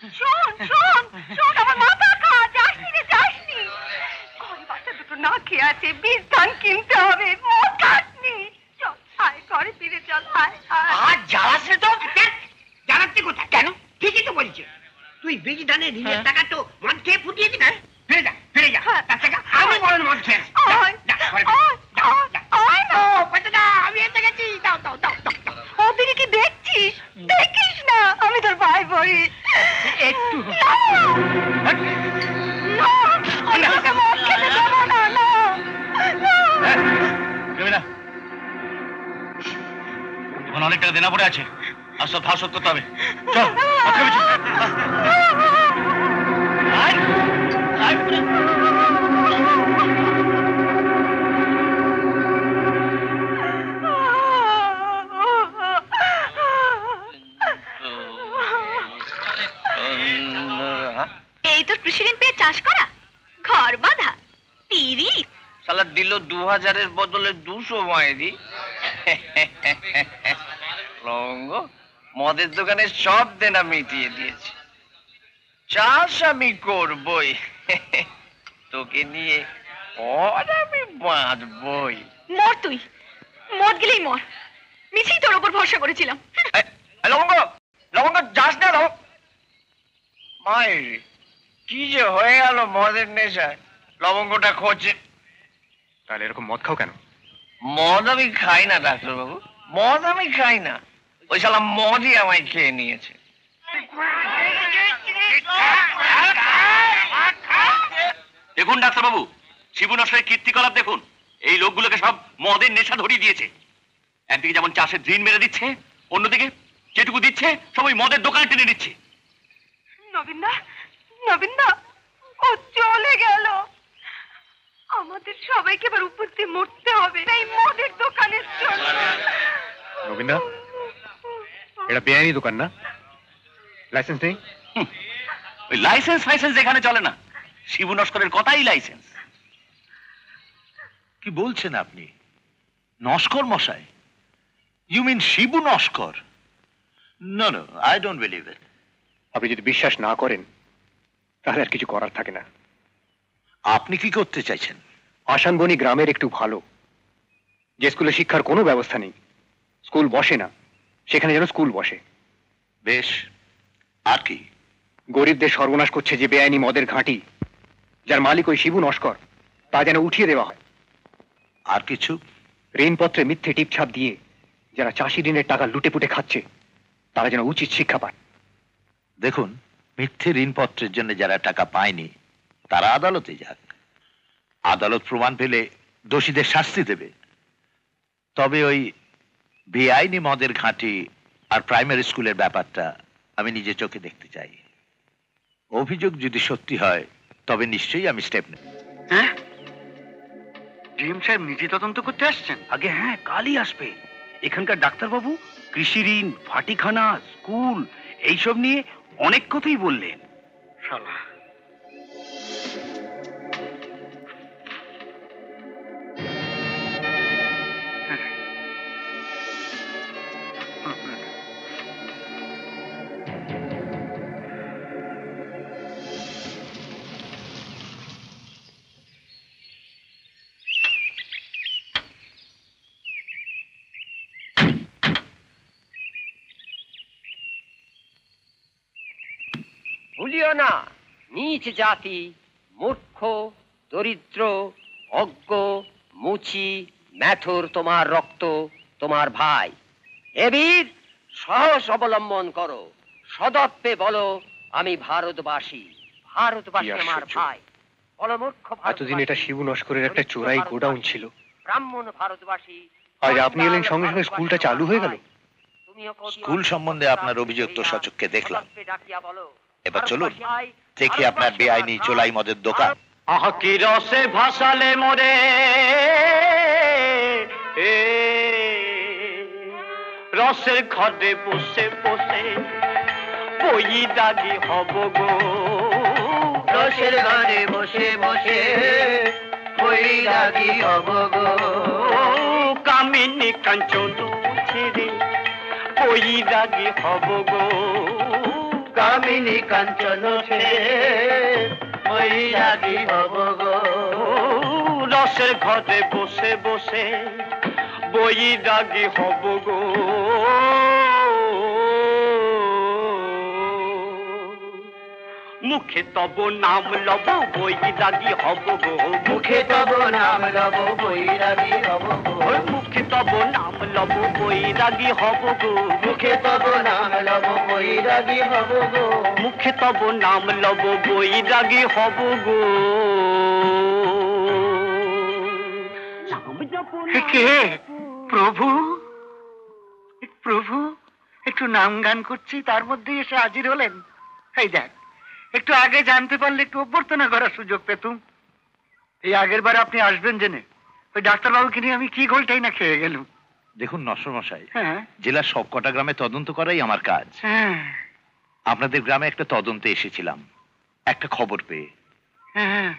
শোন শোন শোন, আমার মাথা খা, যাসনি রে যাসনি। ঘরে বাচ্চা দুটো না খেয়ে আছে, বীজ ধান কিনতে হবে, মদ খাসনি। চল আয়, ঘরে ফিরে চল, আয় আর জ্বালাস তো। জ্বালাচ্ছি কোথায়? কেন? ঠিকই তো বলছে, তুই বীজ ধানের ঋণের টাকা তো মদ খেয়ে ফুটিয়ে দিবি। ফিরে যা ফিরে যা, তার থেকে আমি বরং মদ খেয়ে আমি এসে গেছি। দাও দাও দাও দাও। ওদিকে কি দেখছিস? দেখিস না, আমি তোর ভাই বড়ি। একটু অনেক টাকা দেনা পড়ে আছে, আর সব ধার শোধ করতে হবে। চল এই তোর কৃষি ঋণ পেয়ে চাষ করা, ঘর বাঁধা, 30 সালা দিল 2000-এর বদলে 200 মায়েরি। লবঙ্গ মদের দোকানে সব দেনা মিটিয়ে দিয়েছে, চাষ আমি করবই, তোকে নিয়ে আর আমি বাঁচবই। মর তুই, মদ গেলেই মর, মিছেই তোর উপর ভরসা করেছিলাম। লবঙ্গ লবঙ্গ যাস না। মায়ের কি যে হয়ে গেল মদের নেশায়, লবঙ্গটা খোঁজে। তাহলে এরকম মদ খাও কেন? মদ আমি খাই না ডাক্তারবাবু, মদ আমি খাই না, ওই শালা মদই আমায় খেয়ে নিয়েছে। দেখুন ডাক্তারবাবু, শিবু নস্করের কীর্তিকলাপ দেখুন। এই লোকগুলোকে সব মদের নেশা ধরিয়ে দিয়েছে। একদিকে যেমন চাষের ঋণ মেরে দিচ্ছে, অন্যদিকে যেটুকু দিচ্ছে সব ওই মদের দোকানে টেনে দিচ্ছে। নবীনদা, নবীনদা, ও চলে গেল। আমাদের সবাইকে এবার উপর দিয়ে মরতে হবে এই মদের দোকানের জন্য। নবীনদা, এটা বেআইনি দোকান না? লাইসেন্স নেই? ওই লাইসেন্স ফাইসেন্স এখানে চলে না, শিবু নস্করের কথাই লাইসেন্স। কি বলছেন আপনি? নস্কর মশাই? You mean Shibu Naskar? No no, I don't believe it. আপনি যদি বিশ্বাস না করেন তাহলে আর কিছু করার থাকে না। আপনি কি করতে চাইছেন? আসানবনি গ্রামের একটু ভালো, যে স্কুলে শিক্ষার কোনো ব্যবস্থা নেই, স্কুল বসে না, সেখানে যেন স্কুল বসে। বেশ, আর কি? গরিবদের সর্বনাশ করছে যে বেআইনি মদের ঘাঁটি, যার মালিক ওই শিবু নস্কর, তা যেন উঠিয়ে দেওয়া হয়। আর কিছু? ঋণপত্রে মিথ্যে টিপছাপ দিয়ে যারা চাষি ঋণের টাকা লুটে পুটে খাচ্ছে, তারা যেন উচিত শিক্ষা পায়। দেখুন, মিথ্যে ঋণপত্রের জন্য যারা টাকা পায়নি তারা আদালতে যাক, আদালত প্রমাণ পেলে দোষীদের শাস্তি দেবে। তবে ওই বেআইনি মদের ঘাঁটি আর প্রাইমারি স্কুলের ব্যাপারটা আমি নিজে চোখে দেখতে চাই। অভিযোগ যদি সত্যি হয় তবে নিশ্চয়ই আমি স্টেপ নেব। হ্যাঁ, ডিএম সাহেব নিজে তদন্ত করতে আসছেন? আগে হ্যাঁ, কালই আসবে। এখানকার ডাক্তারবাবু কৃষি ঋণ, ভাটিখানা, স্কুল এইসব নিয়ে অনেক কথাই বললেন। শালা ভুলিও না, নীচ জাতি, মূর্খ, দরিদ্র, অজ্ঞ, মুচি, ম্যাথুর তোমার রক্ত, তোমার ভাই। এ বীর, সাহস অবলম্বন করো, সদর্পে বলো আমি ভারতবাসী, ভারতবাসী আমার ভাই। বলো মূর্খ এতদিন এটা শিবু নস্করের একটা চোরাই গোডাউন ছিল, ব্রাহ্মণ ভারতবাসী। আজ আপনি এলেন, সঙ্গে সঙ্গে স্কুলটা চালু হয়ে গেল। স্কুল সম্বন্ধে আপনার অভিযোগ তো সচক্ষে দেখলাম, এবার চলুন দেখি আপনার বেআইনি চোলাই মদের দোকান। আহ কি রসে ভাসালে মোরে, রসের ঘরে বসে বসে বই দাগি হব গো, রসের ঘরে বসে বসে বই দাগি হব গো, কামিনী কাঞ্চন ছেড়ে বই দাগি হব গো, কামিনী কাঞ্চন বৈরাগী হব গো। রসের ঘরে বসে বসে বৈরাগী হব গো। মুখে তব নাম লব বৈরাগী হব গো। মুখে তব নাম লব বৈরাগী হব গো। মুখে তব নাম লব বৈরাগী হব গো। মুখে তব নাম লব বৈরাগী হব গো। মুখে তব নাম লব বৈরাগী হব গো। কে? প্রভু, প্রভু, একটু নাম গান করছি তার মধ্যে এসে হাজির হলেন। এই দেখ, একটু আগে জানতে পারলে একটু অভ্যর্থনা করার সুযোগ পেতুম। এই আগের বার আপনি আসবেন জেনে ওই ডাক্তারবাবুকে নিয়ে আমি কি গোলটাই না খেয়ে গেলুম। দেখুন নশরমশাই, হ্যাঁ জেলার সব কটা গ্রামে তদন্ত করাই আমার কাজ। হ্যাঁ আপনাদের গ্রামে একটা তদন্তে এসেছিলাম একটা খবর পেয়ে, হ্যাঁ।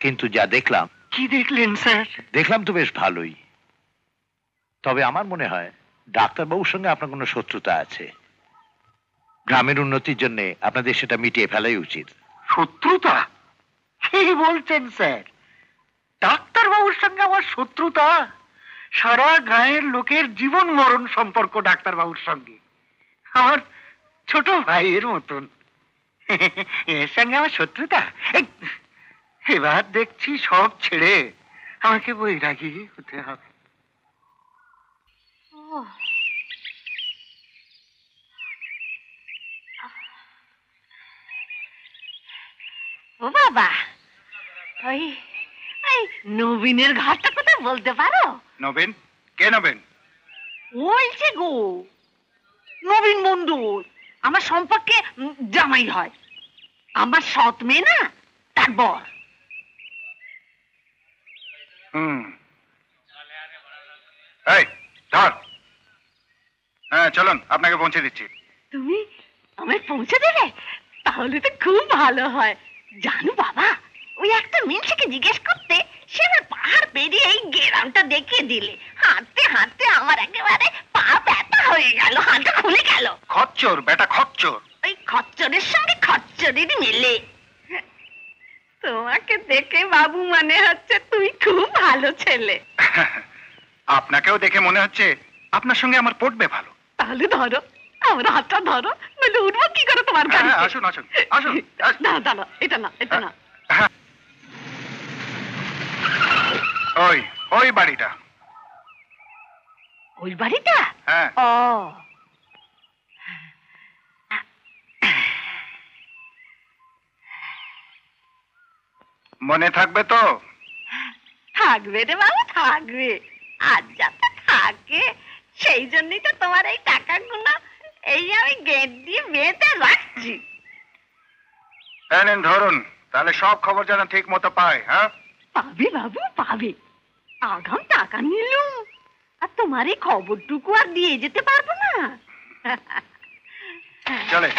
কিন্তু যা দেখলাম। কি দেখলেন স্যার? দেখলাম তো বেশ ভালোই, তবে আমার মনে হয় ডাক্তারবাবুর সঙ্গে আপনার কোনো শত্রুতা আছে। গ্রামের উন্নতির জন্য আপনাদের সেটা মিটিয়ে ফেলাই উচিত। শত্রুতা? কি বলছেন স্যার? ডাক্তারবাবুর সঙ্গে আমার শত্রুতা? সারা গায়ের লোকের জীবন মরণ সম্পর্ক ডাক্তারবাবুর সঙ্গে, আমার ছোট ভাইয়ের মতন। এর সঙ্গে আমার শত্রুতা? এবার দেখছি সব ছেড়ে আমাকে বৈরাগী হতে হবে। ও বাবা, ওই ওই নবীনের ঘরটা কোথায় বলতে পারো? নবীন? কে নবীন? বলছে গো, নবীন মন্ডল আমার সম্পর্কে জামাই হয়, আমার সৎ মেয়ে না তার বর। এই ধর, হ্যাঁ চলুন আপনাকে পৌঁছে দিচ্ছি। তুমি আমায় পৌঁছে দেবে? তাহলে তো খুব ভালো হয়। জানো বাবা, ওই একটা মিনসিকে জিজ্ঞেস করতে সে আমার পাহাড় পেরিয়ে এই গ্রামটা দেখিয়ে দিলে। হাঁটতে হাঁটতে আমার একেবারে পা ব্যথা হয়ে গেল, হাঁটা খুলে গেল। খচ্চর বেটা, খচ্চর। ওই খচ্চরের সঙ্গে খচ্চরের মিলে। তোমাকে দেখে বাবু মনে হচ্ছে তুমি খুব ভালো ছেলে। আপনাকেও দেখে মনে হচ্ছে আপনার সঙ্গে আমার পটবে ভালো। তাহলে ধরো আমার হাতটা ধরো, নইলে উঠবো কি করে তোমার গাড়ি? আসুন আসুন আসুন। না দাঁড়া, এটা না, এটা না। ওই ওই বাড়িটা। ওই বাড়িটা? হ্যাঁ। ও মনে থাকবে তো? থাকবে রে বাবু, থাকবে। আর যাতে থাকে সেই জন্যই তো তোমার এই টাকাগুলো এই আমি গেট দিয়ে বেঁধে রাখছি। নেন ধরুন, তাহলে সব খবর যেন ঠিক মতো পায়। হ্যাঁ পাবে বাবু, পাবে। আগাম টাকা নিলুম আর তোমার এই খবরটুকু আর দিয়ে যেতে পারবো না। চলে।